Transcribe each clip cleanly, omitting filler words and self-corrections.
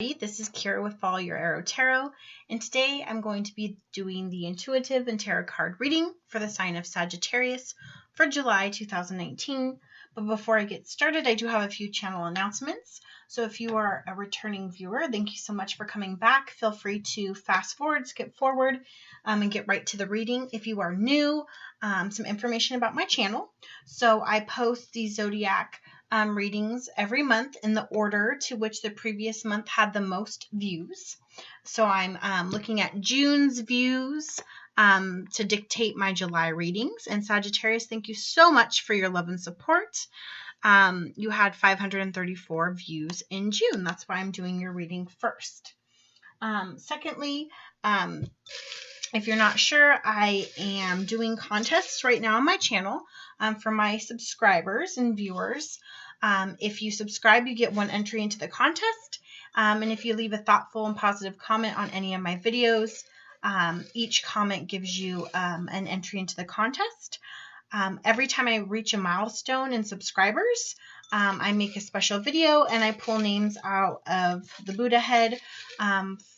This is Kira with Follow Your Arrow Tarot, and today I'm going to be doing the intuitive and tarot card reading for the sign of Sagittarius for July 2019. But before I get started, I do have a few channel announcements. So if you are a returning viewer, thank you so much for coming back. Feel free to fast forward, skip forward, and get right to the reading. If you are new, some information about my channel. So I post the zodiac readings every month in the order to which the previous month had the most views. So I'm looking at June's views to dictate my July readings. And Sagittarius, thank you so much for your love and support. You had 534 views in June. That's why I'm doing your reading first. Secondly, if you're not sure, I am doing contests right now on my channel for my subscribers and viewers. If you subscribe, you get one entry into the contest. And if you leave a thoughtful and positive comment on any of my videos, each comment gives you an entry into the contest. Every time I reach a milestone in subscribers, I make a special video and I pull names out of the Buddha head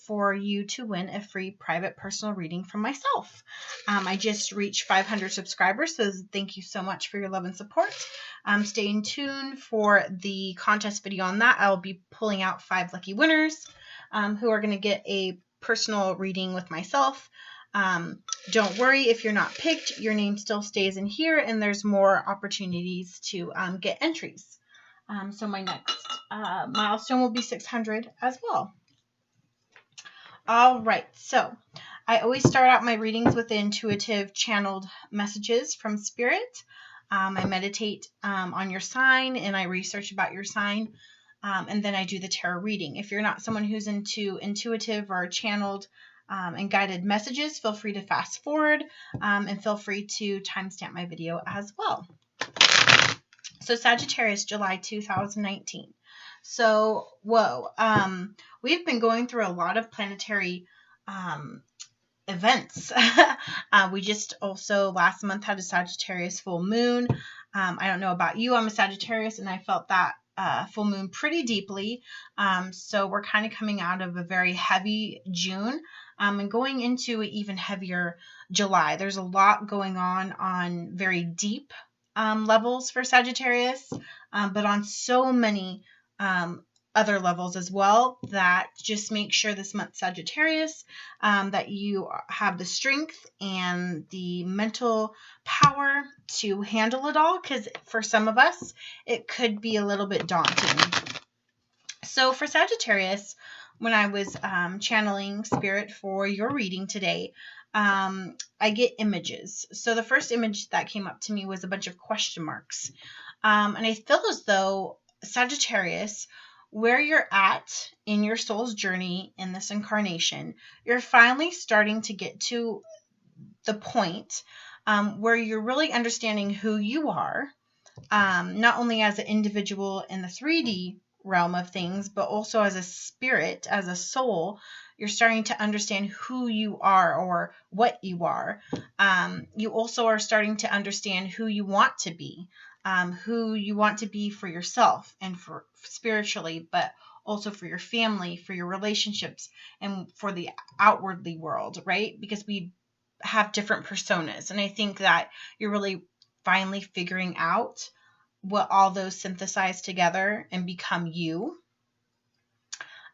for you to win a free private personal reading from myself. I just reached 500 subscribers, so thank you so much for your love and support. Stay in tune for the contest video on that. I'll be pulling out 5 lucky winners who are going to get a personal reading with myself. Don't worry if you're not picked, your name still stays in here and there's more opportunities to get entries. So my next milestone will be 600 as well. All right, so I always start out my readings with the intuitive channeled messages from Spirit. I meditate on your sign and I research about your sign, and then I do the tarot reading. If you're not someone who's into intuitive or channeled and guided messages, feel free to fast forward and feel free to timestamp my video as well. So Sagittarius, July 2019. So, we've been going through a lot of planetary events. We just also last month had a Sagittarius full moon. I don't know about you, I'm a Sagittarius and I felt that full moon pretty deeply. So we're kind of coming out of a very heavy June and going into an even heavier July. There's a lot going on very deep levels for Sagittarius, but on so many other levels as well, that just make sure this month, Sagittarius, that you have the strength and the mental power to handle it all, because for some of us, it could be a little bit daunting. So for Sagittarius, when I was channeling Spirit for your reading today, I get images. So the first image that came up to me was a bunch of question marks. And I feel as though Sagittarius, where you're at in your soul's journey in this incarnation, you're finally starting to get to the point where you're really understanding who you are, not only as an individual in the 3D realm of things, but also as a spirit, as a soul. You're starting to understand who you are or what you are. You also are starting to understand who you want to be. Who you want to be for yourself and for spiritually, but also for your family, for your relationships, and for the outwardly world, right? Because we have different personas. And I think that you're really finally figuring out what all those synthesize together and become you.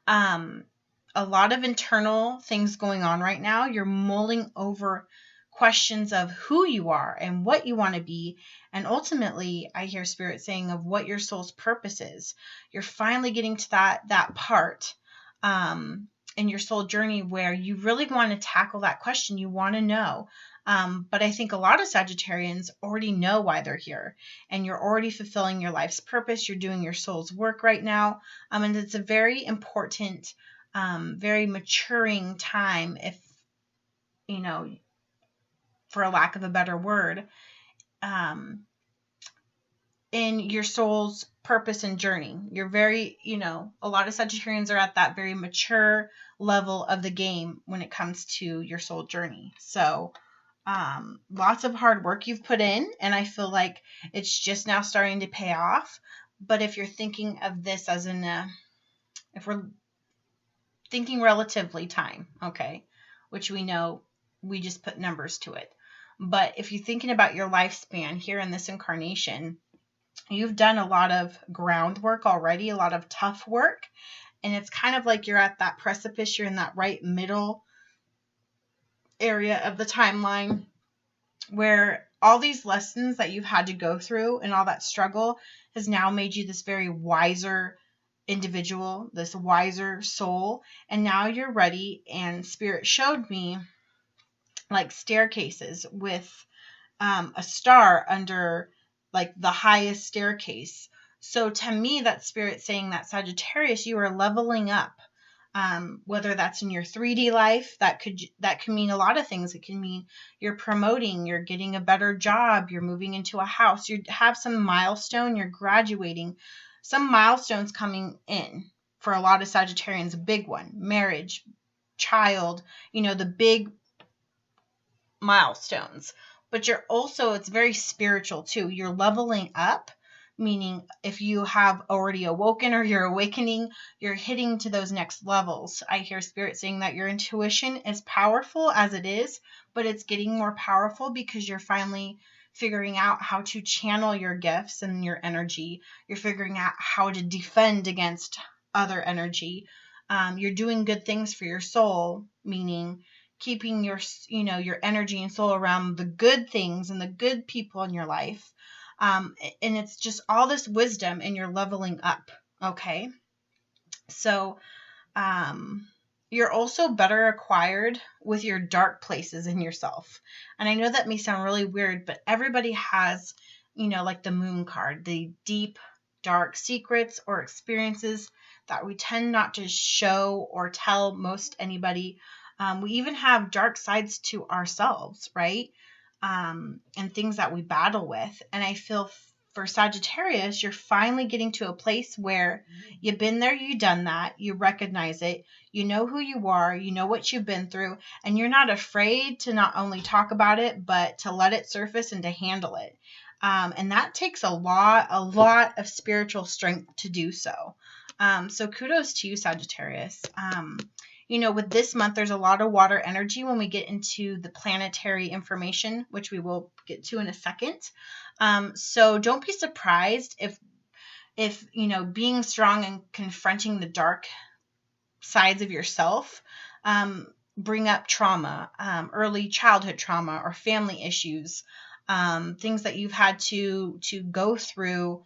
A lot of internal things going on right now. You're mulling over questions of who you are and what you want to be, and ultimately I hear Spirit saying of what your soul's purpose is. You're finally getting to that part in your soul journey where you really want to tackle that question. You want to know, but I think a lot of Sagittarians already know why they're here, and you're already fulfilling your life's purpose. You're doing your soul's work right now, and it's a very important, very maturing time, if you know, for a lack of a better word, in your soul's purpose and journey. You're very, a lot of Sagittarians are at that very mature level of the game when it comes to your soul journey. So lots of hard work you've put in, and I feel like it's just now starting to pay off. But if you're thinking of this as if we're thinking relatively time, okay, which we know we just put numbers to it. But if you're thinking about your lifespan here in this incarnation, you've done a lot of groundwork already, a lot of tough work. And it's kind of like you're at that precipice, you're in that right middle area of the timeline where all these lessons that you've had to go through and all that struggle has now made you this very wiser individual, this wiser soul. And now you're ready. And Spirit showed me like staircases with a star under like the highest staircase. So to me, that Spirit saying that Sagittarius, you are leveling up. Whether that's in your 3D life, that could mean a lot of things. It can mean you're promoting, you're getting a better job, you're moving into a house, you have some milestone, you're graduating, some milestones coming in for a lot of Sagittarians. A big one, marriage, child, the big milestones. But you're also, it's very spiritual too. You're leveling up, meaning if you have already awoken or you're awakening, you're hitting to those next levels. I hear Spirit saying that your intuition is powerful as it is, but it's getting more powerful because you're finally figuring out how to channel your gifts and your energy. You're figuring out how to defend against other energy. You're doing good things for your soul, meaning keeping your energy and soul around the good things and the good people in your life. And it's just all this wisdom and you're leveling up. Okay. So, you're also better acquired with your dark places in yourself. And I know that may sound really weird, but everybody has, like the moon card, the deep, dark secrets or experiences that we tend not to show or tell most anybody. We even have dark sides to ourselves, right? And things that we battle with. And I feel for Sagittarius, you're finally getting to a place where you've been there, you've done that, you recognize it, you know who you are, you know what you've been through, and you're not afraid to not only talk about it, but to let it surface and to handle it. And that takes a lot of spiritual strength to do so. So kudos to you, Sagittarius. With this month, there's a lot of water energy when we get into the planetary information, which we will get to in a second. So don't be surprised if being strong and confronting the dark sides of yourself bring up trauma, early childhood trauma or family issues, things that you've had to go through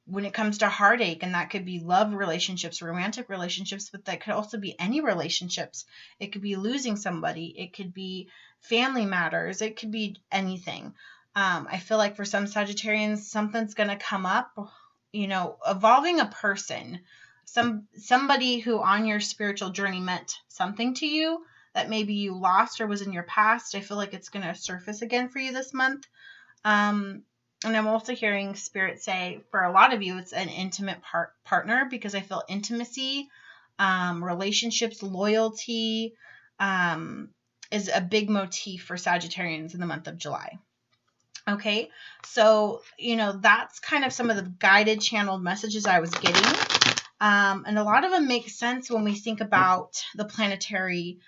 when it comes to heartache. And that could be love relationships, romantic relationships, but that could also be any relationships. It could be losing somebody. It could be family matters. It could be anything. I feel like for some Sagittarians, something's going to come up, evolving a person, somebody who on your spiritual journey meant something to you that maybe you lost or was in your past. I feel like it's going to surface again for you this month. And I'm also hearing Spirit say, for a lot of you, it's an intimate partner, because I feel intimacy, relationships, loyalty is a big motif for Sagittarians in the month of July. Okay, so, that's kind of some of the guided channeled messages I was getting. And a lot of them make sense when we think about the planetary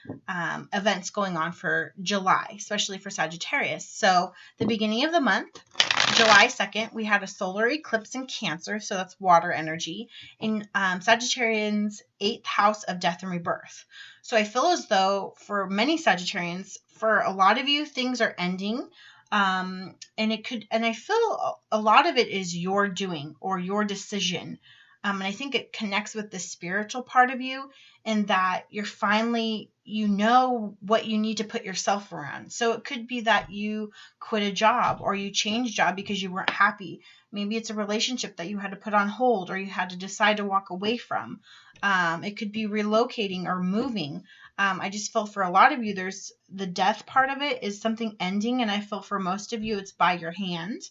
events going on for July, especially for Sagittarius. So the beginning of the month, July 2nd, we had a solar eclipse in Cancer, so that's water energy, in Sagittarians' 8th house of death and rebirth. So I feel as though for many Sagittarians, for a lot of you, things are ending. And I feel a lot of it is your doing or your decision. And I think it connects with the spiritual part of you, and that you're finally, what you need to put yourself around. So it could be that you quit a job or you changed job because you weren't happy. Maybe it's a relationship that you had to put on hold or you had to decide to walk away from. It could be relocating or moving. I just feel for a lot of you, there's the death part of it is something ending. And I feel for most of you, it's by your hand.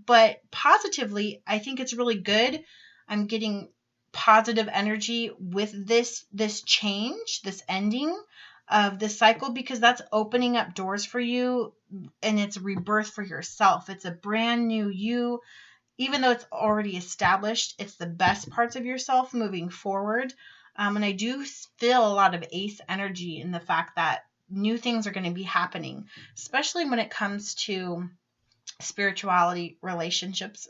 But positively, I think it's really good. I'm getting positive energy with this change, this ending of this cycle, because that's opening up doors for you, and it's rebirth for yourself. It's a brand new you. Even though it's already established, it's the best parts of yourself moving forward. And I do feel a lot of ace energy in the fact that new things are going to be happening, especially when it comes to spirituality, relationships.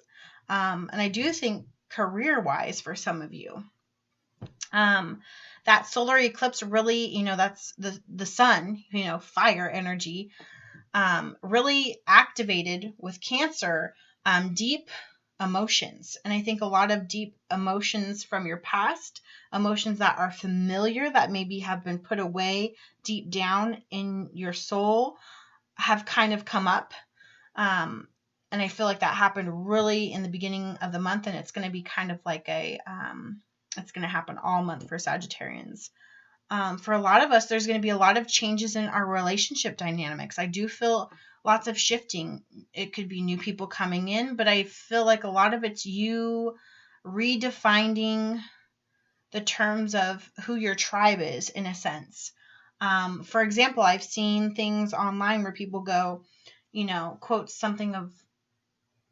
And I do think career-wise for some of you. That solar eclipse really, that's the sun, fire energy, really activated with Cancer, deep emotions. And I think a lot of deep emotions from your past, emotions that are familiar, that maybe have been put away deep down in your soul, have kind of come up. And I feel like that happened really in the beginning of the month, and it's going to be kind of like it's going to happen all month for Sagittarians. For a lot of us, there's going to be a lot of changes in our relationship dynamics. I do feel lots of shifting. It could be new people coming in, but I feel like a lot of it's you redefining the terms of who your tribe is, in a sense. For example, I've seen things online where people go, quote something of,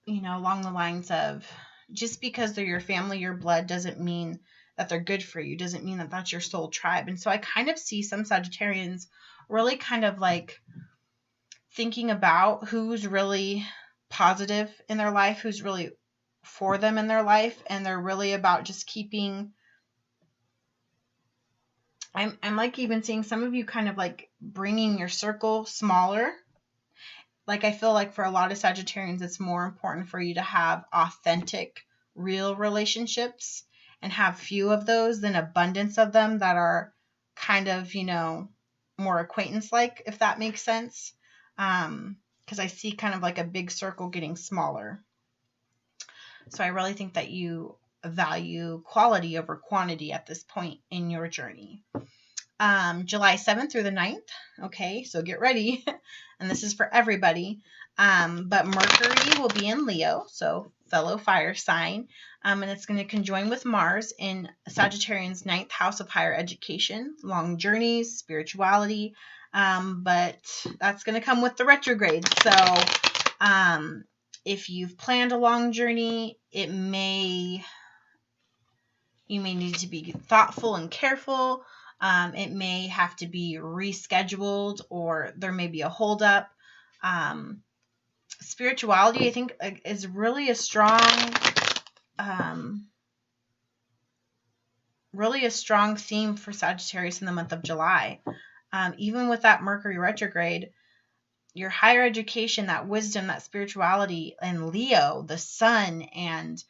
along the lines of, just because they're your family, your blood, doesn't mean that they're good for you, doesn't mean that that's your soul tribe. And so I kind of see some Sagittarians really kind of like thinking about who's really positive in their life, who's really for them in their life, and they're really about just keeping. I'm like even seeing some of you kind of like bringing your circle smaller. Like I feel like for a lot of Sagittarians, it's more important for you to have authentic, real relationships and have few of those than abundance of them that are kind of, more acquaintance-like, if that makes sense. Because I see kind of like a big circle getting smaller. So I really think that you value quality over quantity at this point in your journey. July 7th through the 9th. Okay, so get ready. And this is for everybody. But Mercury will be in Leo, so fellow fire sign. And it's going to conjoin with Mars in Sagittarian's 9th house of higher education, long journeys, spirituality. But that's going to come with the retrograde. So if you've planned a long journey, you may need to be thoughtful and careful. It may have to be rescheduled, or there may be a holdup. Spirituality, I think, is really a strong theme for Sagittarius in the month of July. Even with that Mercury retrograde, your higher education, that wisdom, that spirituality, and Leo, the sun, and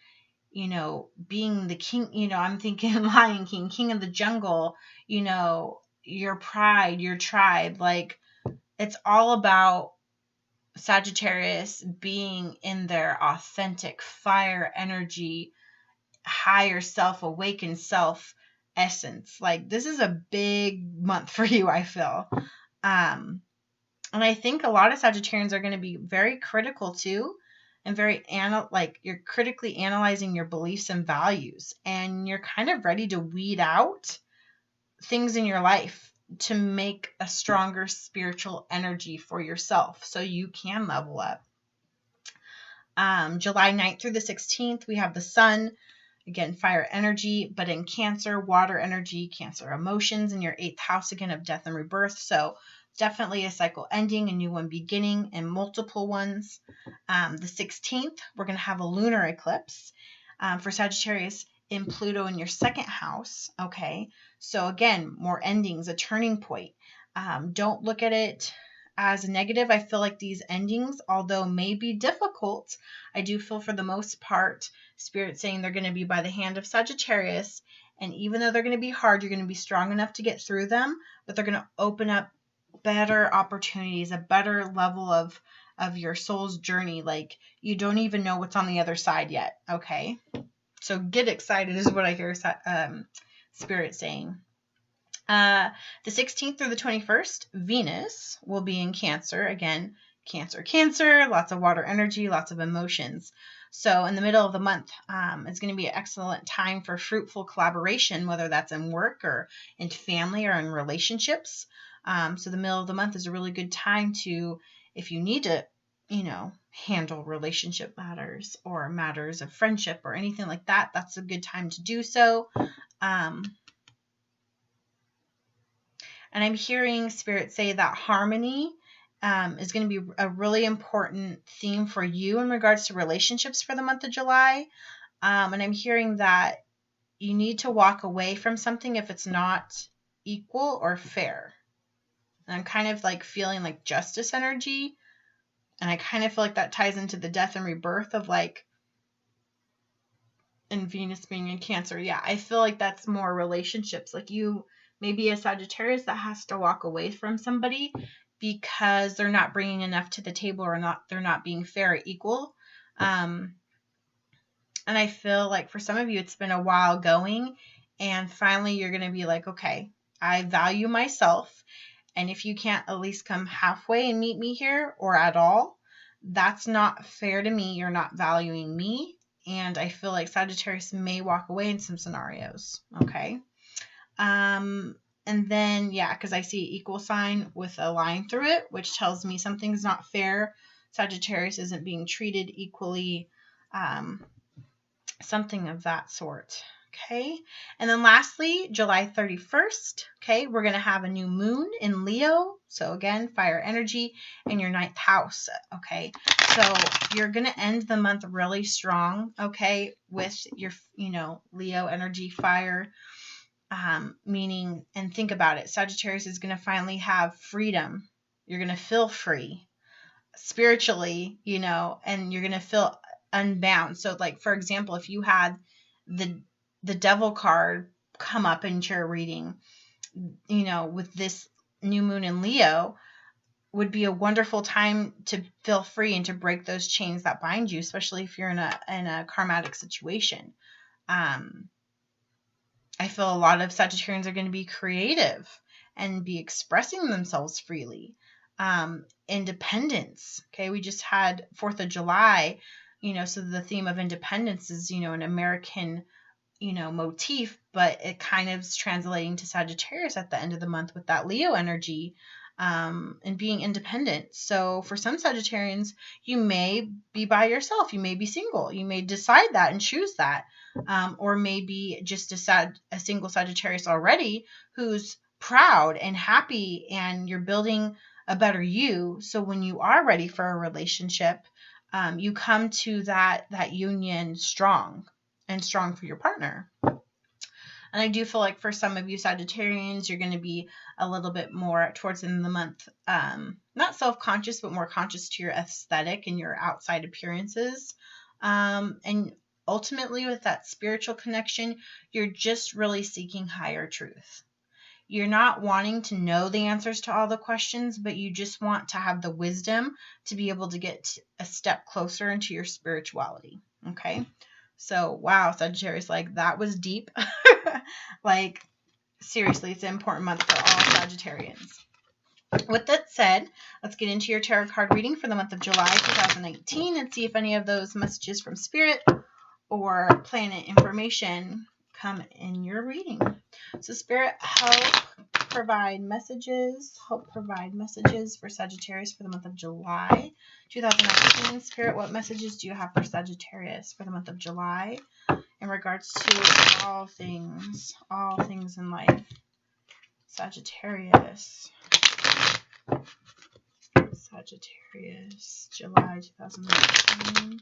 being the king, I'm thinking Lion King, king of the jungle, your pride, your tribe, like it's all about Sagittarius being in their authentic fire energy, higher self, awakened self essence. Like this is a big month for you, I feel. And I think a lot of Sagittarians are going to be very critical too, and very you're critically analyzing your beliefs and values, and you're kind of ready to weed out things in your life to make a stronger spiritual energy for yourself so you can level up. July 9th through the 16th, we have the sun, again, fire energy, but in Cancer, water energy, Cancer emotions in your 8th house, again, of death and rebirth. So definitely a cycle ending, a new one beginning, and multiple ones. The 16th, we're going to have a lunar eclipse for Sagittarius in Pluto in your 2nd house. Okay, so again, more endings, a turning point. Don't look at it as a negative. I feel like these endings, although may be difficult, I do feel for the most part, Spirit saying they're going to be by the hand of Sagittarius. And even though they're going to be hard, you're going to be strong enough to get through them, but they're going to open up better opportunities, a better level of your soul's journey. Like you don't even know what's on the other side yet. Okay, so get excited is what I hear Spirit saying. The 16th through the 21st, Venus will be in Cancer. Again, Cancer, lots of water energy, lots of emotions. So in the middle of the month, it's going to be an excellent time for fruitful collaboration, whether that's in work or in family or in relationships. So the middle of the month is a really good time to, if you need to, handle relationship matters or matters of friendship or anything like that, that's a good time to do so. And I'm hearing Spirit say that harmony is going to be a really important theme for you in regards to relationships for the month of July. And I'm hearing that you need to walk away from something if it's not equal or fair. And I'm kind of like feeling like justice energy. And I kind of feel like that ties into the death and rebirth of like, and Venus being in Cancer. Yeah, I feel like that's more relationships. Like you may be a Sagittarius that has to walk away from somebody because they're not bringing enough to the table, or they're not being fair or equal. And I feel like for some of you, it's been a while going, and finally you're going to be like, okay, I value myself. And if you can't at least come halfway and meet me here or at all, that's not fair to me. You're not valuing me. And I feel like Sagittarius may walk away in some scenarios. Okay. And then, yeah, because I see equal sign with a line through it, which tells me something's not fair. Sagittarius isn't being treated equally. Something of that sort. Okay. And then lastly, July 31st. Okay. We're going to have a new moon in Leo. So again, fire energy in your 9th house. Okay. So you're going to end the month really strong. Okay. With your, Leo energy, fire, meaning, and think about it. Sagittarius is going to finally have freedom. You're going to feel free spiritually, and you're going to feel unbound. So like, for example, if you had the devil card come up into your reading, with this new moon in Leo, would be a wonderful time to feel free and to break those chains that bind you, especially if you're in a karmatic situation. I feel a lot of Sagittarians are going to be creative and be expressing themselves freely. Independence. Okay. We just had 4th of July, so the theme of independence is, an American, motif, but it kind of is translating to Sagittarius at the end of the month with that Leo energy, and being independent. So for some Sagittarians, you may be by yourself. You may be single. You may decide that and choose that. Or maybe just a single Sagittarius already who's proud and happy, and you're building a better you. So when you are ready for a relationship, you come to that union strong for your partner. And I do feel like for some of you Sagittarians, you're going to be a little bit more towards the end of the month, not self-conscious, but more conscious to your aesthetic and your outside appearances. And ultimately with that spiritual connection, you're just really seeking higher truth. You're not wanting to know the answers to all the questions, but you just want to have the wisdom to be able to get a step closer into your spirituality. Okay. So, wow, Sagittarius, like that was deep. Like, seriously, it's an important month for all Sagittarians. With that said, let's get into your tarot card reading for the month of July 2019 and see if any of those messages from Spirit or planet information come in your reading. So Spirit, help provide messages for Sagittarius for the month of July 2019. Spirit, what messages do you have for Sagittarius for the month of July in regards to all things in life? Sagittarius, July 2019.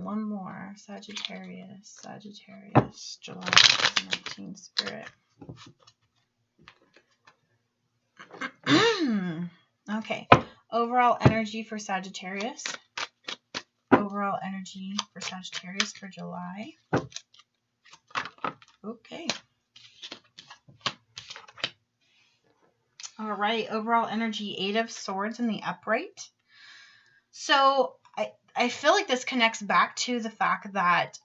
One more. Sagittarius, July 2019. Spirit. Okay. Overall energy for Sagittarius. For July. Okay. All right. Overall energy, 8 of Swords in the upright. So I feel like this connects back to the fact that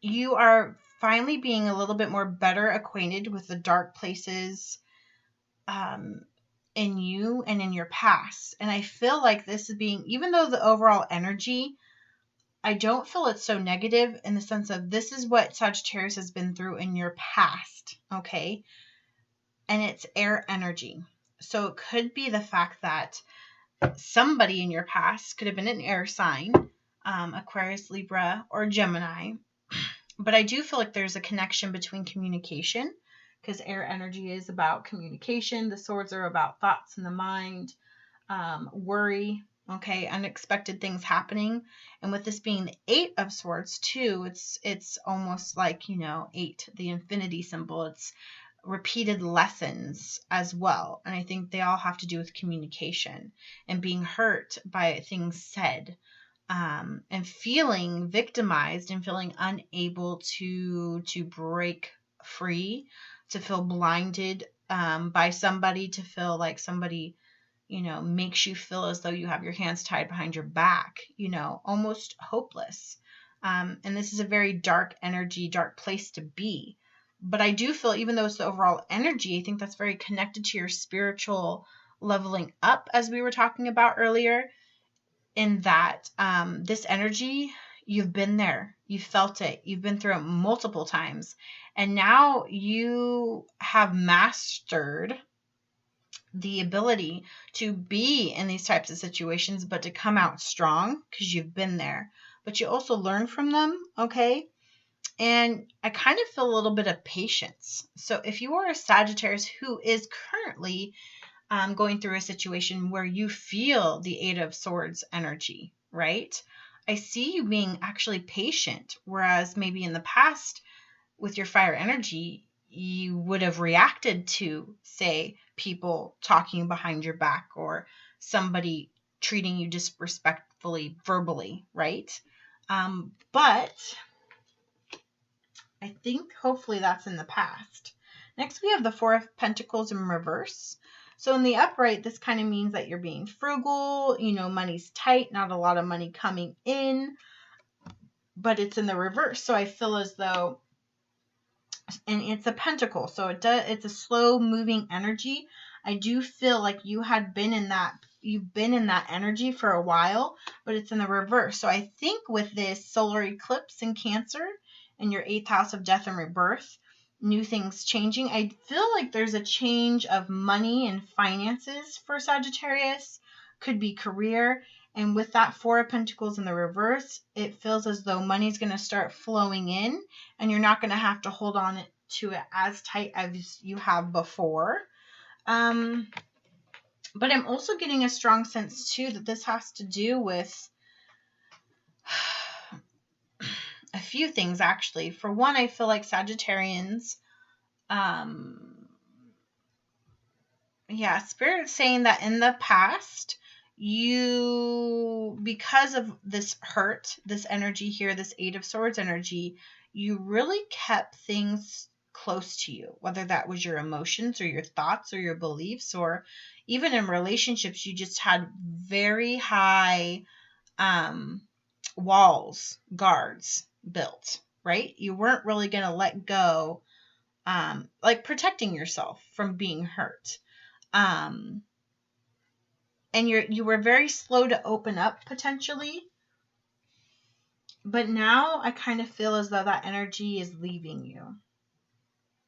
you are finally being a little bit more better acquainted with the dark places in you and in your past. And I feel like this is being, even though the overall energy, I don't feel it's so negative in the sense of this is what Sagittarius has been through in your past, okay? And it's air energy. So it could be the fact that somebody in your past could have been an air sign, Aquarius, Libra, or Gemini. But I do feel like there's a connection between communication, because air energy is about communication. The swords are about thoughts in the mind, worry, okay, unexpected things happening. And with this being the 8 of Swords too, it's almost like, 8, the infinity symbol. It's repeated lessons as well. And I think they all have to do with communication and being hurt by things said, and feeling victimized and feeling unable to break free, to feel blinded by somebody, to feel like somebody makes you feel as though you have your hands tied behind your back, almost hopeless. And this is a very dark energy, dark place to be. But I do feel, even though it's the overall energy, I think that's very connected to your spiritual leveling up, as we were talking about earlier, in that this energy, you've been there, you've felt it, you've been through it multiple times, and now you have mastered the ability to be in these types of situations, but to come out strong because you've been there. But you also learn from them, okay? And I kind of feel a little bit of patience. So if you are a Sagittarius who is currently going through a situation where you feel the 8 of Swords energy, right? I see you being actually patient, whereas maybe in the past with your fire energy, you would have reacted to, say, people talking behind your back or somebody treating you disrespectfully verbally, right? But I think hopefully that's in the past. Next, we have the 4 of Pentacles in reverse. So in the upright, this kind of means that you're being frugal, money's tight, not a lot of money coming in, but it's in the reverse. So I feel as though, and it's a pentacle, so it's a slow moving energy. I do feel like you've been in that energy for a while, but it's in the reverse. So I think with this solar eclipse in Cancer and your 8th house of death and rebirth, new things changing, I feel like there's a change of money and finances for Sagittarius. Could be career. And with that 4 of Pentacles in the reverse, it feels as though money's going to start flowing in, and you're not going to have to hold on to it as tight as you have before. But I'm also getting a strong sense too that this has to do with a few things, actually. For one, I feel like Sagittarians, Spirit's saying that in the past, you, because of this hurt, this energy here, this 8 of Swords energy, you really kept things close to you, whether that was your emotions or your thoughts or your beliefs, or even in relationships, you just had very high walls, guards built, right? You weren't really going to let go, like protecting yourself from being hurt. And you were very slow to open up potentially. But now I kind of feel as though that energy is leaving you.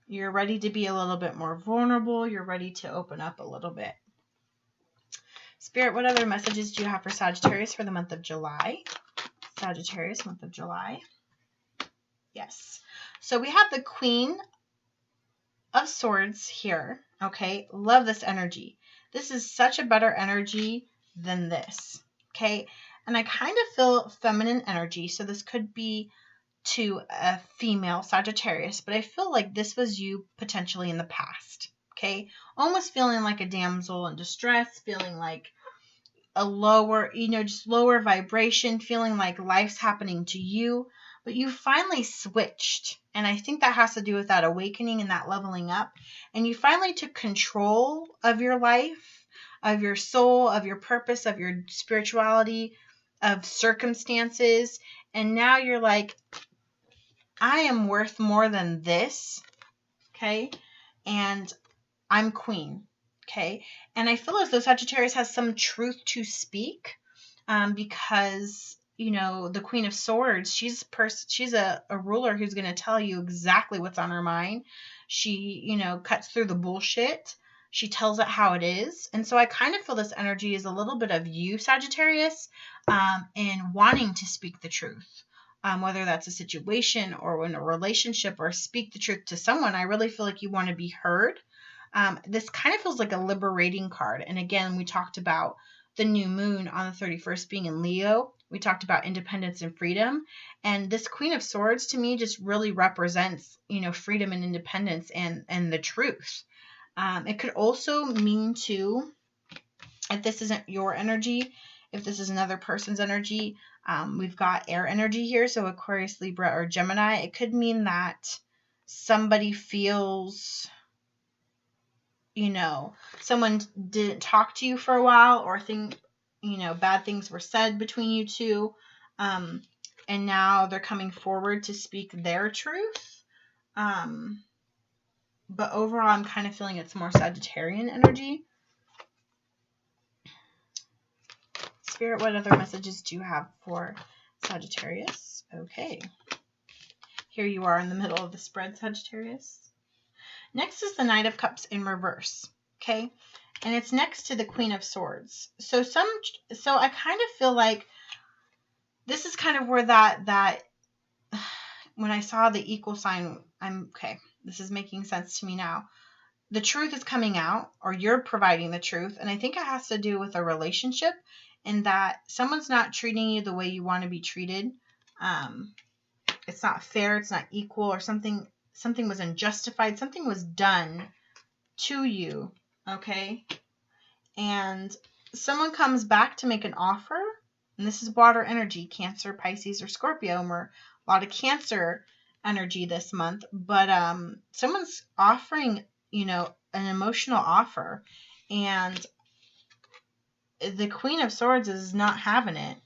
You're ready to be a little bit more vulnerable. You're ready to open up a little bit. Spirit, what other messages do you have for Sagittarius for the month of July? Sagittarius, month of July. Yes. So we have the Queen of Swords here. Okay. Love this energy. This is such a better energy than this. Okay. And I kind of feel feminine energy. So this could be to a female Sagittarius, but I feel like this was you potentially in the past. Okay. Almost feeling like a damsel in distress, feeling like a lower, just lower vibration, feeling like life's happening to you, but you finally switched. And I think that has to do with that awakening and that leveling up. And you finally took control of your life, of your soul, of your purpose, of your spirituality, of circumstances. And now you're like, I am worth more than this. Okay. And I'm queen. Okay. And I feel as though Sagittarius has some truth to speak, because, the Queen of Swords, she's a ruler who's going to tell you exactly what's on her mind. She, cuts through the bullshit. She tells it how it is. And so I kind of feel this energy is a little bit of you, Sagittarius, and wanting to speak the truth. whether that's a situation or in a relationship or speak the truth to someone. I really feel like you want to be heard. This kind of feels like a liberating card. And again, we talked about the new moon on the 31st being in Leo. We talked about independence and freedom. And this Queen of Swords to me just really represents, freedom and independence and the truth. It could also mean too, if this isn't your energy, if this is another person's energy, we've got air energy here. So Aquarius, Libra, or Gemini. It could mean that somebody feels, someone didn't talk to you for a while, or bad things were said between you two. And now they're coming forward to speak their truth. But overall, I'm kind of feeling it's more Sagittarian energy. Spirit, what other messages do you have for Sagittarius? Okay. Here you are in the middle of the spread, Sagittarius. Next is the Knight of Cups in reverse. Okay. And it's next to the Queen of Swords. So I kind of feel like this is kind of where that when I saw the equal sign, this is making sense to me now. The truth is coming out, or you're providing the truth. And I think it has to do with a relationship, in that someone's not treating you the way you want to be treated. It's not fair. It's not equal, or something was unjustified. Something was done to you. Okay. And someone comes back to make an offer. And this is water energy, Cancer, Pisces, or Scorpio. And we're a lot of Cancer energy this month. But someone's offering, an emotional offer. And the Queen of Swords is not having it.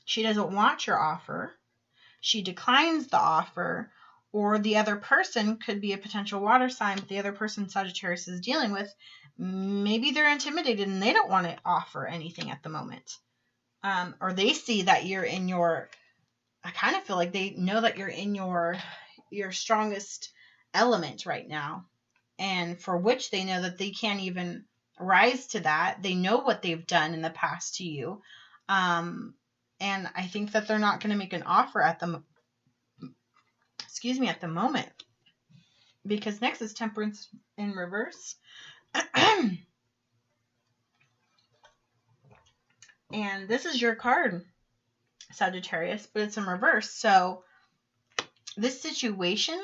She doesn't want your offer. She declines the offer. Or the other person could be a potential water sign, but the other person Sagittarius is dealing with, maybe they're intimidated and they don't want to offer anything at the moment. Or they see that you're in I kind of feel like they know that you're in your strongest element right now. And for which they know that they can't even rise to that. They know what they've done in the past to you. And I think that they're not going to make an offer at the moment. Because next is Temperance in reverse. And this is your card, Sagittarius, but it's in reverse. So this situation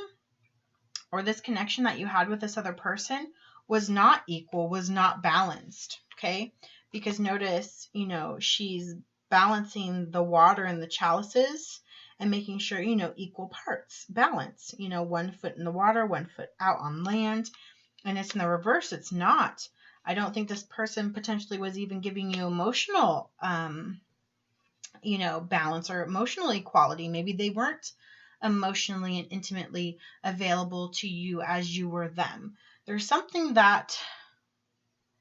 or this connection that you had with this other person was not equal, was not balanced. Okay. Because notice, she's balancing the water and the chalices and making sure, equal parts, balance, 1 foot in the water, 1 foot out on land. And it's in the reverse. It's not. I don't think this person potentially was even giving you emotional, balance or emotional equality. Maybe they weren't emotionally and intimately available to you as you were them. There's something that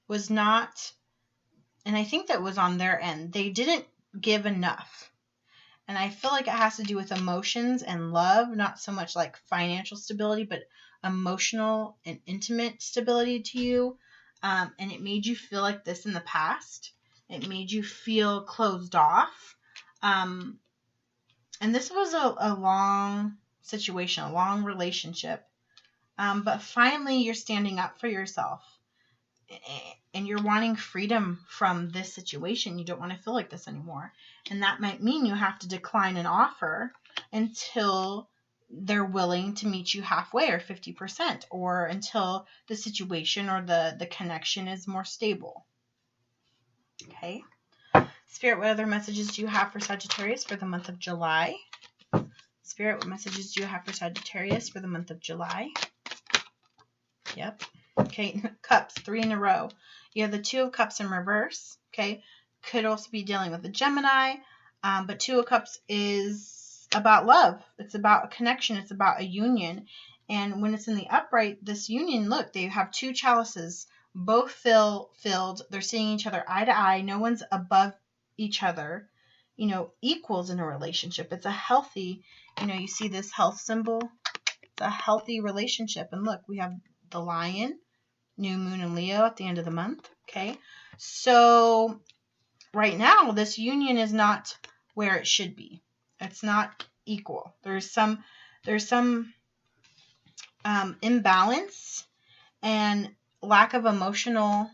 was not, and I think that was on their end. They didn't give enough. And I feel like it has to do with emotions and love, not so much like financial stability, but emotional and intimate stability to you. And it made you feel like this in the past. It made you feel closed off. And this was a long situation, a long relationship. But finally, you're standing up for yourself. And you're wanting freedom from this situation. You don't want to feel like this anymore. And that might mean you have to decline an offer until they're willing to meet you halfway, or 50%, or until the situation or the connection is more stable. Okay. Spirit, what other messages do you have for Sagittarius for the month of July? Spirit, what messages do you have for Sagittarius for the month of July? Yep. Okay, Cups, 3 in a row. You have the 2 of Cups in reverse. Okay, could also be dealing with a Gemini. But 2 of Cups is about love. It's about a connection. It's about a union. And when it's in the upright, this union, look, they have 2 chalices, both filled. They're seeing each other eye to eye. No one's above each other. Equals in a relationship. It's a healthy, you see this health symbol. It's a healthy relationship. And look, we have the Lion, new moon in Leo at the end of the month. Okay. So right now, this union is not where it should be. It's not equal. There's some imbalance and lack of emotional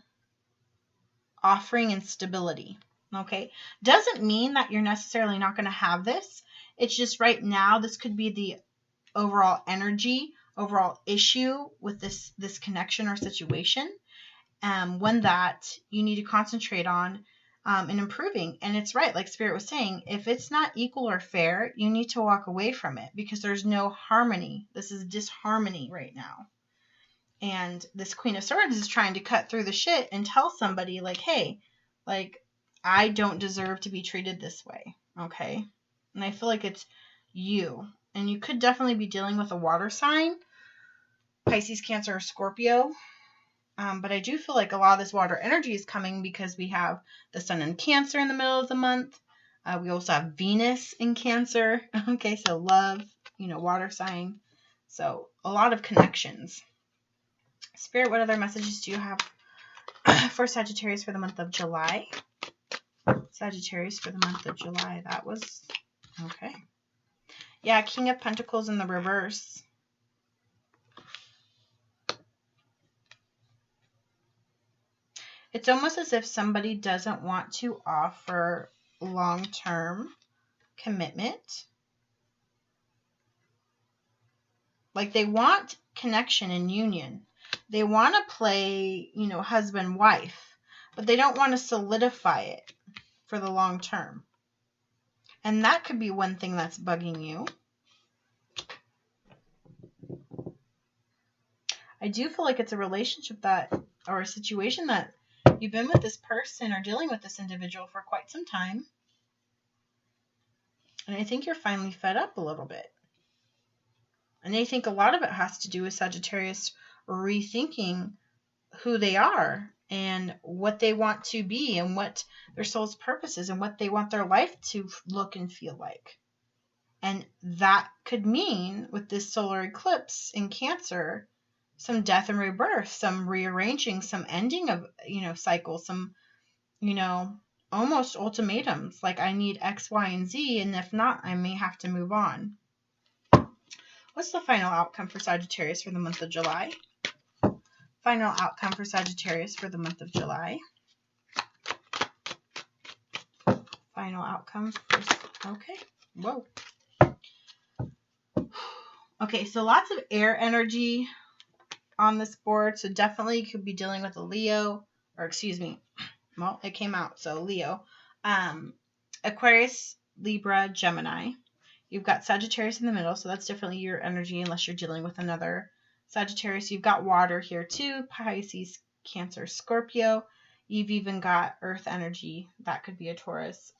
offering and stability. Okay, doesn't mean that you're necessarily not going to have this. It's just right now this could be the overall energy, overall issue with this connection or situation. One that you need to concentrate on and improving. And it's right, like Spirit was saying, if it's not equal or fair, you need to walk away from it because there's no harmony. This is disharmony right now. And this Queen of Swords is trying to cut through the shit and tell somebody like, hey, like, I don't deserve to be treated this way. Okay. And I feel like it's you. And you could definitely be dealing with a water sign, Pisces, Cancer, or Scorpio. But I do feel like a lot of this water energy is coming because we have the Sun in Cancer in the middle of the month. We also have Venus in Cancer. Okay, so love, water sign. So a lot of connections. Spirit, what other messages do you have for Sagittarius for the month of July? Sagittarius for the month of July. That was okay. Yeah, King of Pentacles in the reverse. It's almost as if somebody doesn't want to offer long-term commitment. Like they want connection and union. They want to play, husband-wife, but they don't want to solidify it for the long term. And that could be one thing that's bugging you. I do feel like it's a relationship or a situation that you've been with this person or dealing with this individual for quite some time. And I think you're finally fed up a little bit. And I think a lot of it has to do with Sagittarius rethinking who they are and what they want to be and what their soul's purpose is and what they want their life to look and feel like. And that could mean with this solar eclipse in Cancer, some death and rebirth, some rearranging, some ending of, cycles, some, almost ultimatums. Like I need X, Y, and Z. And if not, I may have to move on. What's the final outcome for Sagittarius for the month of July? Final outcome for Sagittarius for the month of July. Final outcome okay. Whoa. Okay, so lots of air energy on this board. So definitely you could be dealing with a Leo, or excuse me. Well, it came out. So Leo, Aquarius, Libra, Gemini. You've got Sagittarius in the middle, so that's definitely your energy unless you're dealing with another Sagittarius. You've got water here too, Pisces, Cancer, Scorpio. You've even got earth energy. That could be a Taurus,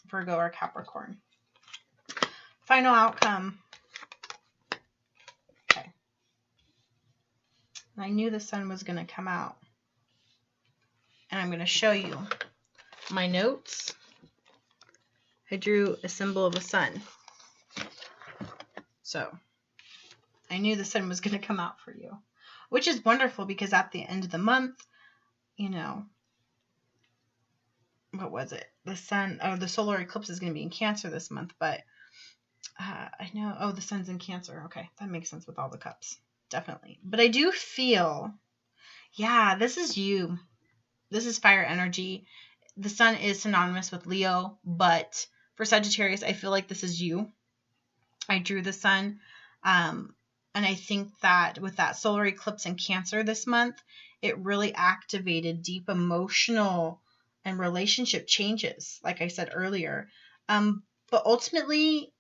Virgo, or Capricorn. Final outcome. Okay. I knew the sun was going to come out. And I'm going to show you my notes. I drew a symbol of a sun. So I knew the sun was going to come out for you, which is wonderful because at the end of the month, what was it? The sun, the solar eclipse is going to be in Cancer this month, but I know, the sun's in Cancer. Okay, that makes sense with all the cups. Definitely. But I do feel, this is you. This is fire energy. The sun is synonymous with Leo, but for Sagittarius, I feel like this is you. I drew the sun. And I think that with that solar eclipse in Cancer this month, it really activated deep emotional and relationship changes, like I said earlier. But ultimately,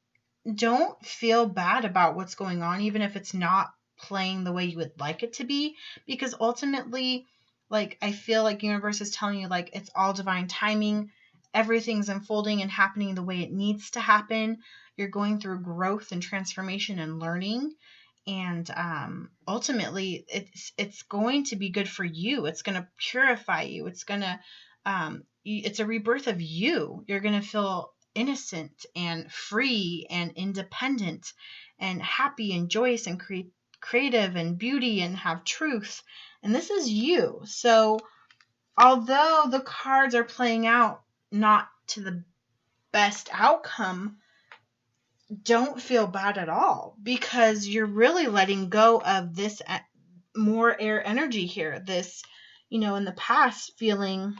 don't feel bad about what's going on, even if it's not playing the way you would like it to be, because ultimately, like, I feel like universe is telling you, like, it's all divine timing. Everything's unfolding and happening the way it needs to happen. You're going through growth and transformation and learning. And ultimately, it's going to be good for you. It's going to purify you. It's going to, it's a rebirth of you. You're going to feel innocent and free and independent and happy and joyous and creative and beauty and have truth. And this is you. So although the cards are playing out not to the best outcome, don't feel bad at all, because you're really letting go of this more air energy here. This, in the past, feeling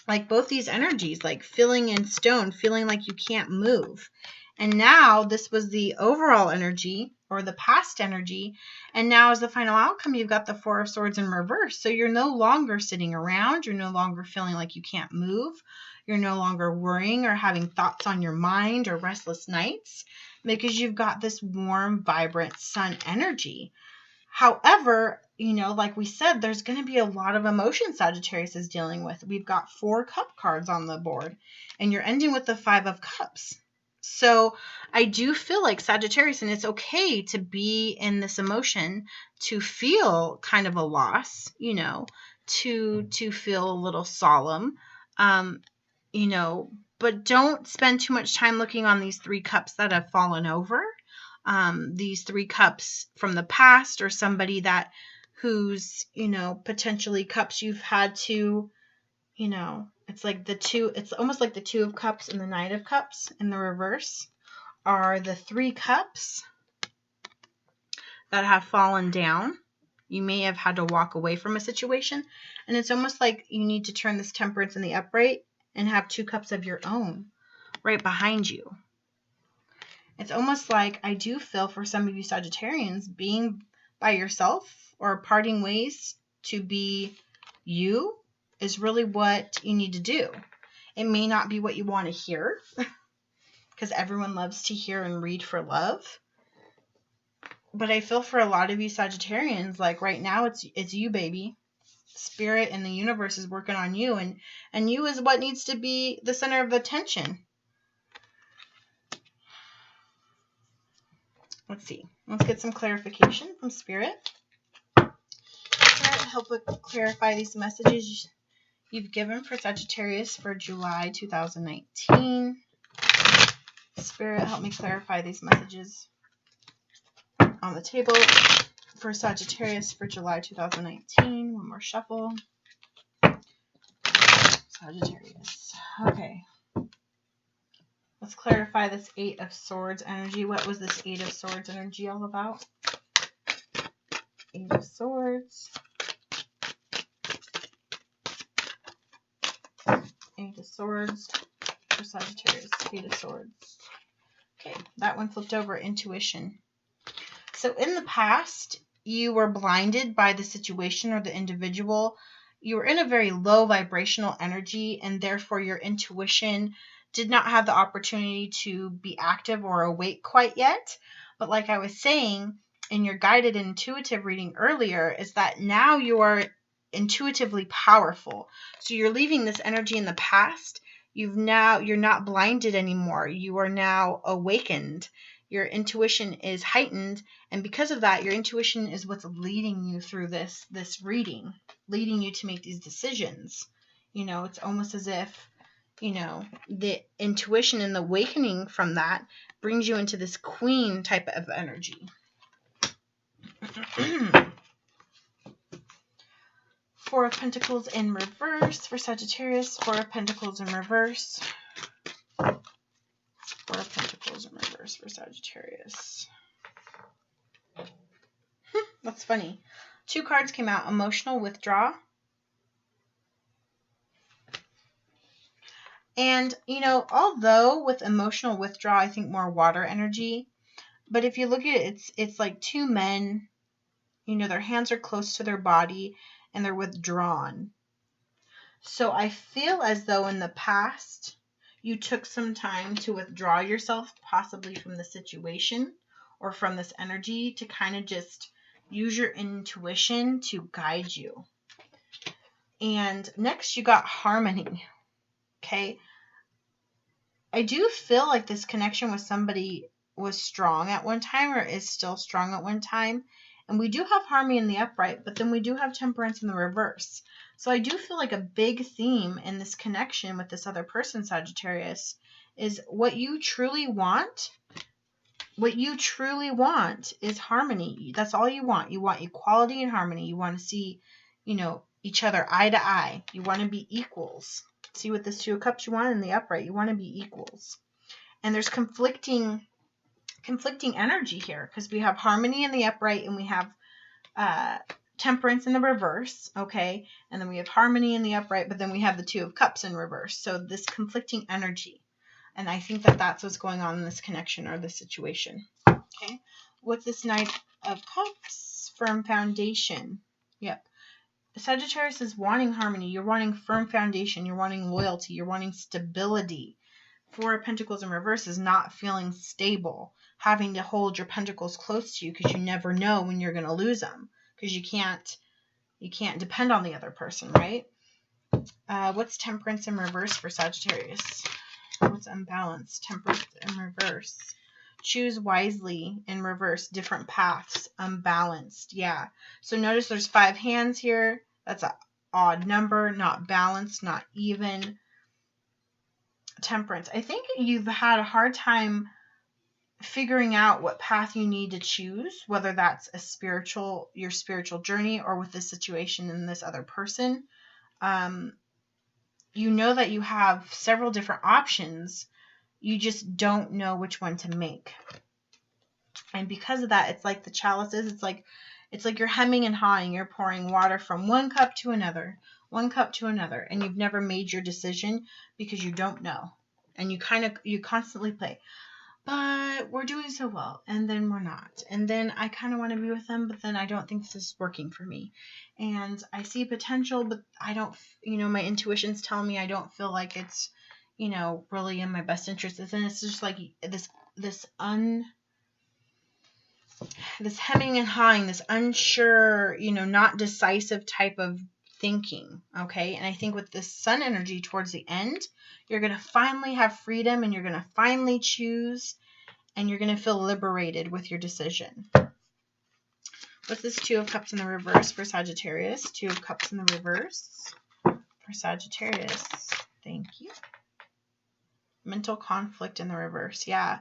like both these energies, like feeling in stone, feeling like you can't move. And now this was the overall energy, or the past energy. And now as the final outcome, you've got the Four of Swords in reverse. So you're no longer sitting around. You're no longer feeling like you can't move. You're no longer worrying or having thoughts on your mind or restless nights, because you've got this warm, vibrant sun energy. However, like we said, there's going to be a lot of emotion Sagittarius is dealing with. We've got 4 cup cards on the board, and you're ending with the 5 of cups. So I do feel like Sagittarius, and it's okay to be in this emotion, to feel kind of a loss, to feel a little solemn, but don't spend too much time looking on these 3 cups that have fallen over. These 3 cups from the past, or somebody who's, potentially cups you've had to, it's like it's almost like the 2 of cups and the Knight of Cups in the reverse are the 3 cups that have fallen down. You may have had to walk away from a situation, and it's almost like you need to turn this Temperance in the upright and have 2 cups of your own right behind you. It's almost like, I do feel for some of you Sagittarians, being by yourself or parting ways to be you is really what you need to do. It may not be what you want to hear, because everyone loves to hear and read for love. But I feel for a lot of you Sagittarians, like right now, it's you, baby. Spirit and the universe is working on you, and you is what needs to be the center of attention. Let's see. Let's get some clarification from Spirit. Spirit, help clarify these messages you've given for Sagittarius for July 2019. Spirit, help me clarify these messages on the table for Sagittarius for July 2019. One more shuffle. Sagittarius. Okay. Let's clarify this 8 of Swords energy. What was this 8 of Swords energy all about? 8 of Swords. 8 of Swords for Sagittarius. 8 of Swords. Okay, that one flipped over. Intuition. So in the past, you were blinded by the situation or the individual. You were in a very low vibrational energy, and therefore your intuition did not have the opportunity to be active or awake quite yet. But like I was saying in your guided and intuitive reading earlier, is that now you are intuitively powerful. So you're leaving this energy in the past. You're not blinded anymore. You are now awakened. Your intuition is heightened, and because of that, your intuition is what's leading you through this reading, leading you to make these decisions. It's almost as if, the intuition and the awakening from that brings you into this queen type of energy. 4 of Pentacles in reverse for Sagittarius. 4 of Pentacles in reverse. 4 of Pentacles in reverse for Sagittarius. That's funny. 2 cards came out. Emotional withdrawal. And, although with emotional withdrawal, I think more water energy. But if you look at it, it's like 2 men, their hands are close to their body and they're withdrawn. So I feel as though in the past, you took some time to withdraw yourself, possibly from the situation or from this energy, to kind of just use your intuition to guide you. And next you got harmony. Okay. I do feel like this connection with somebody was strong at one time, or is still strong at one time. And we do have harmony in the upright, but then we do have temperance in the reverse. So I do feel like a big theme in this connection with this other person, Sagittarius, is what you truly want. What you truly want is harmony. That's all you want. You want equality and harmony. You want to see, each other eye to eye. You want to be equals. See, with this Two of Cups, you want in the upright, you want to be equals. And there's conflicting energy here, because we have harmony in the upright and we have temperance in the reverse, okay? And then we have harmony in the upright, but then we have the Two of Cups in reverse. So this conflicting energy. And I think that that's what's going on in this connection or this situation, okay? With this Knight of Cups, firm foundation. Yep. Sagittarius is wanting harmony. You're wanting firm foundation. You're wanting loyalty. You're wanting stability. Four of Pentacles in reverse is not feeling stable. Having to hold your pentacles close to you because you never know when you're going to lose them. Because you can't depend on the other person, right? What's Temperance in reverse for Sagittarius? What's unbalanced? Temperance in reverse. Choose wisely in reverse. Different paths. Unbalanced. Yeah. So notice there's 5 hands here. That's an odd number. Not balanced. Not even. Temperance. I think you've had a hard time figuring out what path you need to choose, whether that's your spiritual journey or with this situation and this other person. You know that you have several different options. You just don't know which one to make. And because of that, it's like the chalices. It's like you're hemming and hawing. You're pouring water from one cup to another, and you've never made your decision because you don't know. And you constantly play, but we're doing so well, and then we're not. And then I kind of want to be with them, but then I don't think this is working for me. And I see potential, but I don't, my intuitions tell me I don't feel like it's, really in my best interest. And it's just like this hemming and hawing, this unsure, not decisive type of thinking. Okay. And I think with this Sun energy towards the end, you're going to finally have freedom and you're going to finally choose and you're going to feel liberated with your decision. What's this Two of Cups in the reverse for Sagittarius? Two of Cups in the reverse for Sagittarius. Thank you. Mental conflict in the reverse. Yeah.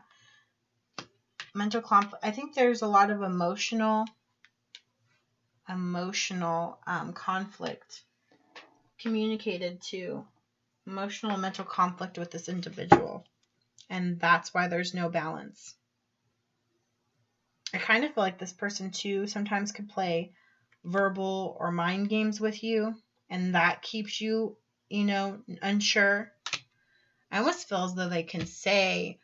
Mental conflict. I think there's a lot of emotional conflict communicated to. Emotional and mental conflict with this individual. And that's why there's no balance. I kind of feel like this person too sometimes could play verbal or mind games with you. And that keeps you, unsure. I almost feel as though they can say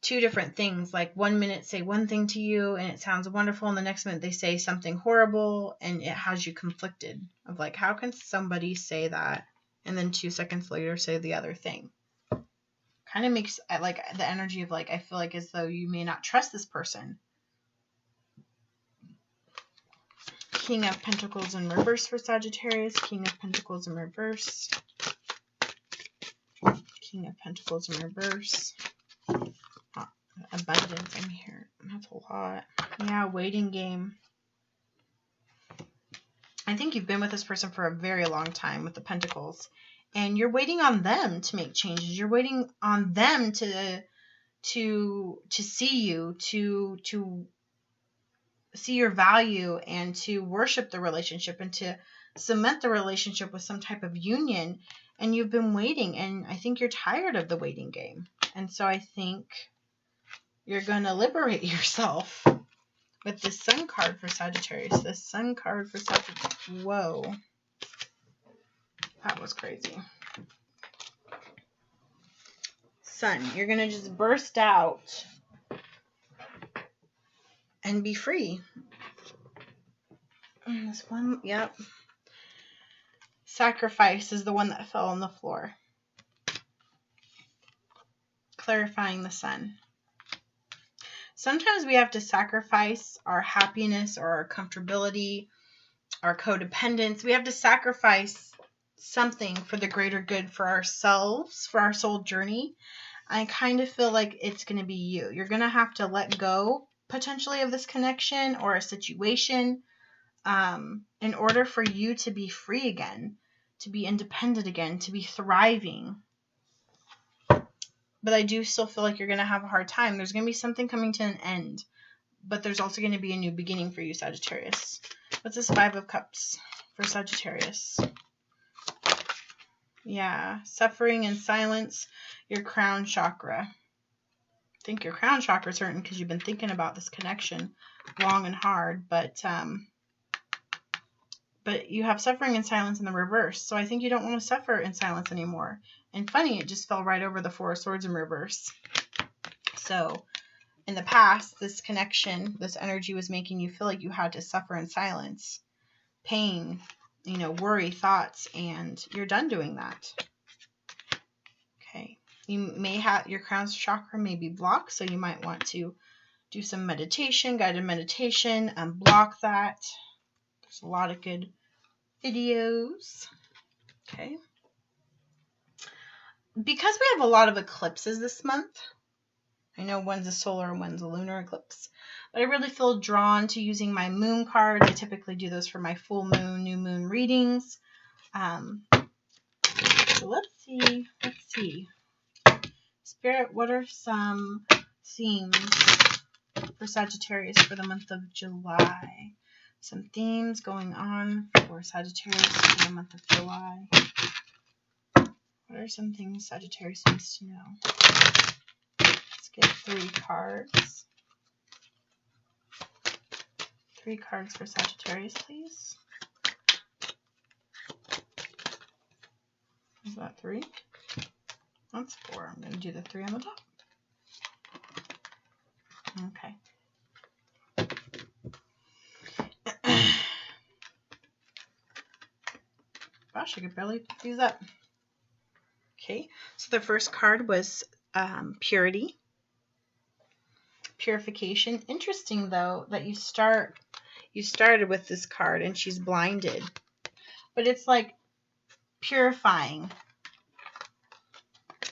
2 different things. Like 1 minute say one thing to you and it sounds wonderful. And the next minute they say something horrible and it has you conflicted. Of like, how can somebody say that? And then 2 seconds later say the other thing. Kind of makes like the energy of like, I feel like as though you may not trust this person. King of Pentacles in reverse for Sagittarius. King of Pentacles in reverse. King of Pentacles in reverse. Abundance in here. That's a lot. Yeah, waiting game. I think you've been with this person for a very long time with the Pentacles. And you're waiting on them to make changes. You're waiting on them to see you, to see your value and to worship the relationship and to cement the relationship with some type of union. And you've been waiting, and I think you're tired of the waiting game. And so I think you're going to liberate yourself with this Sun card for Sagittarius. This Sun card for Sagittarius. Whoa. That was crazy. Sun, you're going to just burst out and be free. And this one, yep. Sacrifice is the one that fell on the floor. Clarifying the Sun. Sometimes we have to sacrifice our happiness or our comfortability, our codependence. We have to sacrifice something for the greater good for ourselves, for our soul journey. I kind of feel like it's going to be you. You're going to have to let go potentially of this connection or a situation in order for you to be free again, to be independent again, to be thriving. But I do still feel like you're going to have a hard time. There's going to be something coming to an end. But there's also going to be a new beginning for you, Sagittarius. What's this Five of Cups for Sagittarius? Yeah, suffering in silence, your crown chakra. I think your crown chakra is hurting because you've been thinking about this connection long and hard, but you have suffering in silence in the reverse. So I think you don't want to suffer in silence anymore. And funny, it just fell right over the Four of Swords in reverse. So in the past, this connection, this energy was making you feel like you had to suffer in silence, pain, worry, thoughts, and you're done doing that. Okay. You may have, your crown chakra may be blocked, so you might want to do some meditation, guided meditation, unblock that. There's a lot of good videos. Okay. Because we have a lot of eclipses this month, I know one's a solar and one's a lunar eclipse, but I really feel drawn to using my moon card. I typically do those for my full moon, new moon readings. So let's see. Spirit, what are some themes for Sagittarius for the month of July? Some themes going on for Sagittarius for the month of July. What are some things Sagittarius needs to know? Let's get 3 cards. 3 cards for Sagittarius, please. Is that 3? That's 4. I'm going to do the 3 on the top. Okay. Gosh, I could barely pick these up. Okay, so the first card was purity, purification. Interesting, though, that you started with this card and she's blinded. But it's like purifying,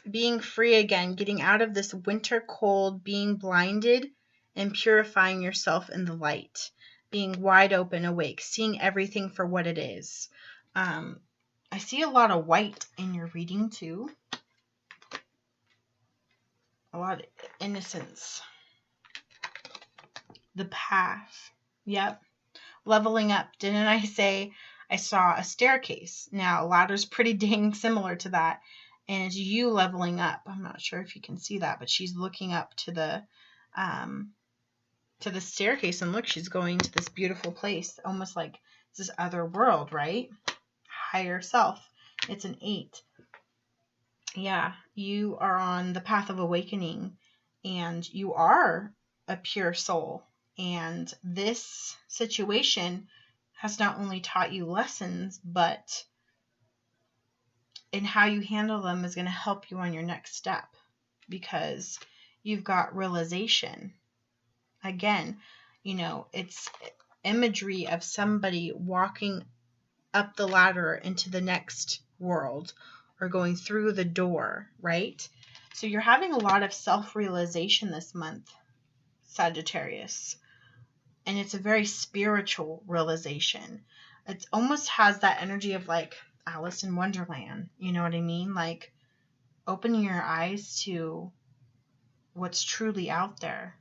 being free again, getting out of this winter cold, being blinded, and purifying yourself in the light, being wide open, awake, seeing everything for what it is. I see a lot of white in your reading too. A lot of innocence. The path. Yep. Leveling up. Didn't I say I saw a staircase? Now, a ladder's pretty dang similar to that. And it's you leveling up. I'm not sure if you can see that, but she's looking up to the staircase, and look, she's going to this beautiful place, almost like this other world, right? Higher self. It's an 8. Yeah, you are on the path of awakening, and you are a pure soul. And this situation has not only taught you lessons, but in how you handle them is going to help you on your next step, because you've got realization. Again, it's imagery of somebody walking up the ladder into the next world or going through the door, right? So you're having a lot of self-realization this month, Sagittarius. And it's a very spiritual realization. It almost has that energy of like Alice in Wonderland. You know what I mean? Like opening your eyes to what's truly out there.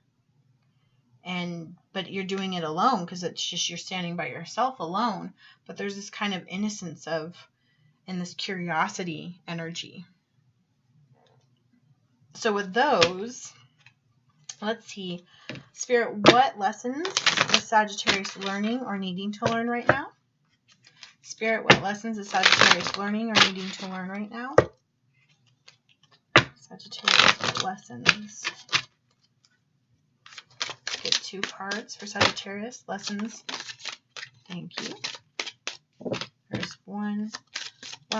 But you're doing it alone because it's just you're standing by yourself alone. But there's this kind of innocence and this curiosity energy. So with those, let's see. Spirit, what lessons is Sagittarius learning or needing to learn right now? Spirit, what lessons is Sagittarius learning or needing to learn right now? Sagittarius, what lessons? Get 2 cards for Sagittarius. Lessons. Thank you. There's one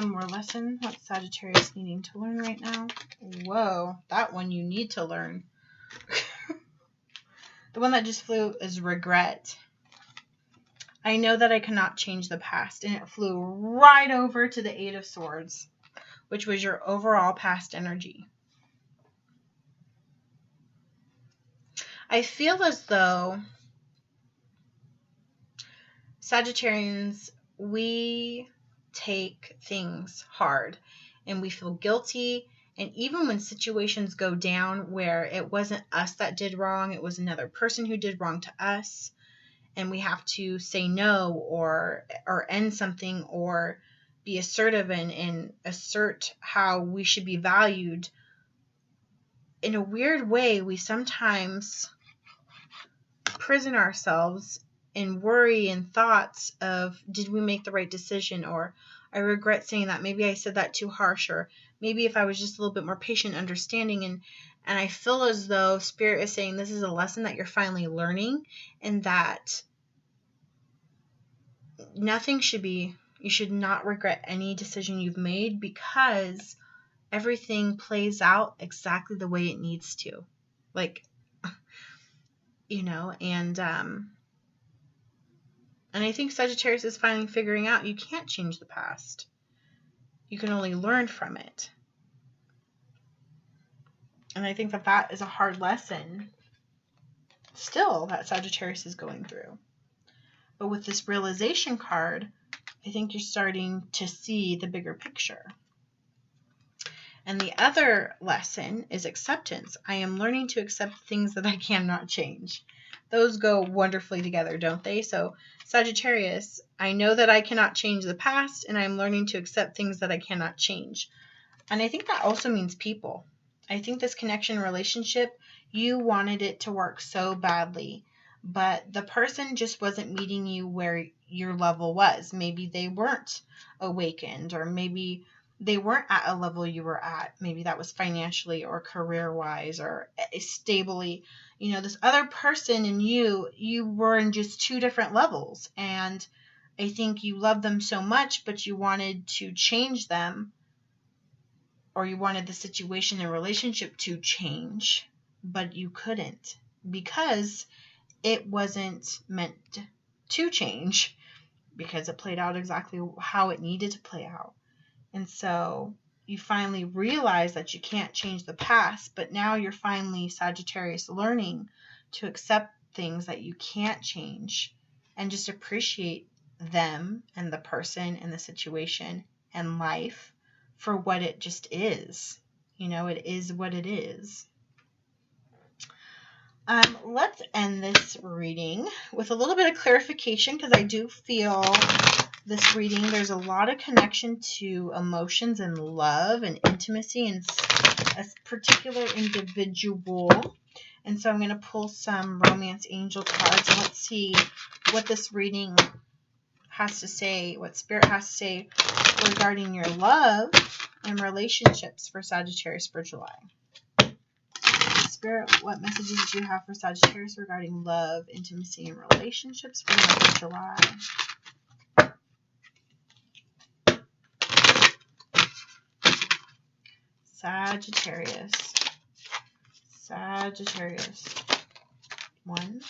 more lesson. What's Sagittarius needing to learn right now? Whoa, that one you need to learn. The one that just flew is regret. I know that I cannot change the past, and it flew right over to the 8 of Swords, which was your overall past energy. I feel as though Sagittarians, we take things hard and we feel guilty. And even when situations go down where it wasn't us that did wrong, it was another person who did wrong to us, and we have to say no or end something or be assertive and assert how we should be valued, in a weird way, we sometimes prison ourselves in worry and thoughts of, did we make the right decision? Or I regret saying that. Maybe I said that too harsh. Or maybe if I was just a little bit more patient, understanding. And I feel as though Spirit is saying this is a lesson that you're finally learning, and that you should not regret any decision you've made, because everything plays out exactly the way it needs to. Like, and I think Sagittarius is finally figuring out you can't change the past. You can only learn from it. And I think that is a hard lesson still that Sagittarius is going through. But with this realization card, I think you're starting to see the bigger picture. And the other lesson is acceptance. I am learning to accept things that I cannot change. Those go wonderfully together, don't they? So Sagittarius, I know that I cannot change the past, and I'm learning to accept things that I cannot change. And I think that also means people. I think this connection relationship, you wanted it to work so badly, but the person just wasn't meeting you where your level was. Maybe they weren't awakened, or maybe they weren't at a level you were at. Maybe that was financially or career-wise or stably. This other person and you were in just two different levels. And I think you loved them so much, but you wanted to change them, or you wanted the situation and relationship to change, but you couldn't, because it wasn't meant to change, because it played out exactly how it needed to play out. And so you finally realize that you can't change the past, but now you're finally, Sagittarius, learning to accept things that you can't change and just appreciate them and the person and the situation and life for what it just is. It is what it is. Let's end this reading with a little bit of clarification, because I do feel this reading, there's a lot of connection to emotions and love and intimacy and a particular individual. And so I'm going to pull some romance angel cards, and let's see what this reading has to say, what Spirit has to say regarding your love and relationships for Sagittarius for July. Spirit, what messages do you have for Sagittarius regarding love, intimacy, and relationships for the month of July? Sagittarius. One.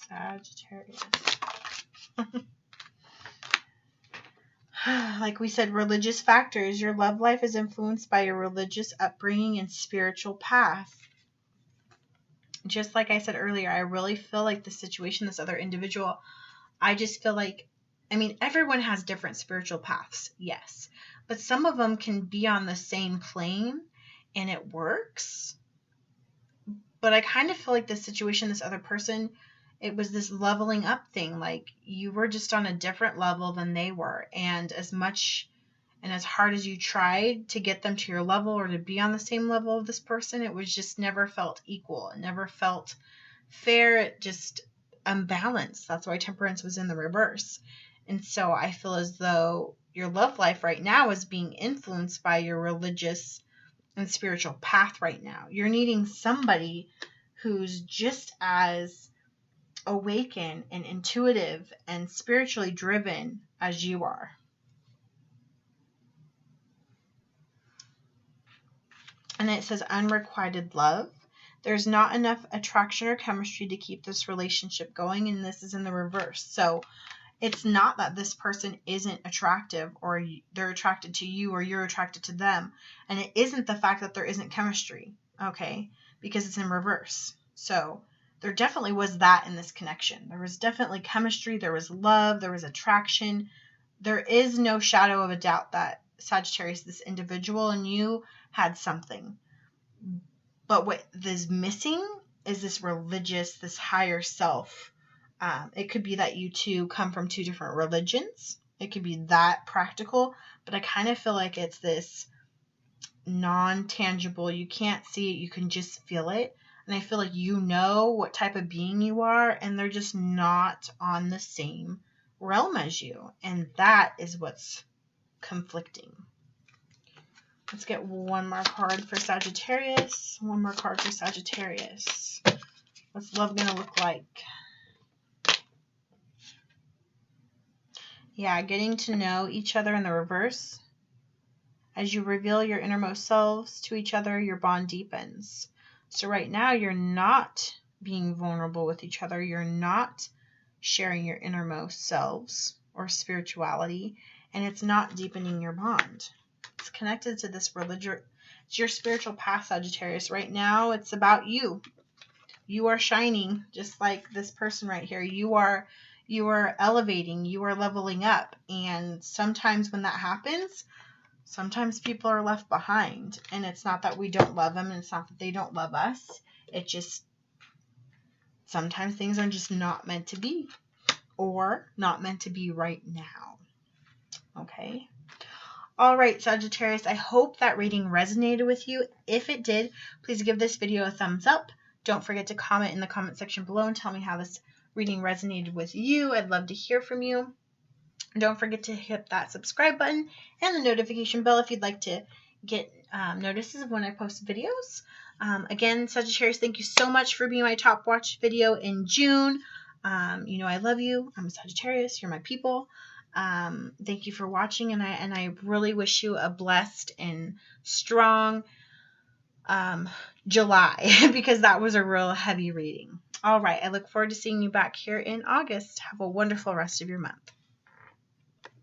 Sagittarius. Like we said, religious factors. Your love life is influenced by your religious upbringing and spiritual path. Just like I said earlier, I really feel like the situation, this other individual, I just feel like, everyone has different spiritual paths, yes. But some of them can be on the same plane and it works. But I kind of feel like the situation, this other person, it was this leveling up thing. Like, you were just on a different level than they were. And as much and as hard as you tried to get them to your level or to be on the same level of this person, it was just never felt equal. It never felt fair. It just unbalanced. That's why Temperance was in the reverse. And so I feel as though your love life right now is being influenced by your religious and spiritual path right now. You're needing somebody who's just as awakened and intuitive and spiritually driven as you are. And it says unrequited love. There's not enough attraction or chemistry to keep this relationship going, and this is in the reverse. So it's not that this person isn't attractive or they're attracted to you or you're attracted to them. And it isn't the fact that there isn't chemistry, okay? Because it's in reverse. So there definitely was that in this connection. There was definitely chemistry. There was love. There was attraction. There is no shadow of a doubt that Sagittarius, this individual, and you had something. But what is missing is this religious, this higher self It could be that you two come from two different religions. It could be that practical, but I kind of feel like it's this non-tangible. You can't see it, you can just feel it. And I feel like you know what type of being you are, and they're just not on the same realm as you. And that is what's conflicting. Let's get one more card for Sagittarius. One more card for Sagittarius. What's love going to look like? Yeah, getting to know each other in the reverse. As you reveal your innermost selves to each other, your bond deepens. So right now, you're not being vulnerable with each other. You're not sharing your innermost selves or spirituality, and it's not deepening your bond. It's connected to this religion. It's your spiritual path, Sagittarius. Right now, it's about you. You are shining, just like this person right here. You are elevating. You are leveling up. And sometimes when that happens, sometimes people are left behind. And it's not that we don't love them, and it's not that they don't love us. It just, sometimes things are just not meant to be, or not meant to be right now. Okay? All right, Sagittarius, I hope that reading resonated with you. If it did, please give this video a thumbs up. Don't forget to comment in the comment section below and tell me how this reading resonated with you. I'd love to hear from you. Don't forget to hit that subscribe button and the notification bell if you'd like to get notices of when I post videos. Again, Sagittarius, thank you so much for being my top watched video in June. You know I love you. I'm a Sagittarius. You're my people. Thank you for watching, and I really wish you a blessed and strong July, because that was a real heavy reading. All right, I look forward to seeing you back here in August. Have a wonderful rest of your month.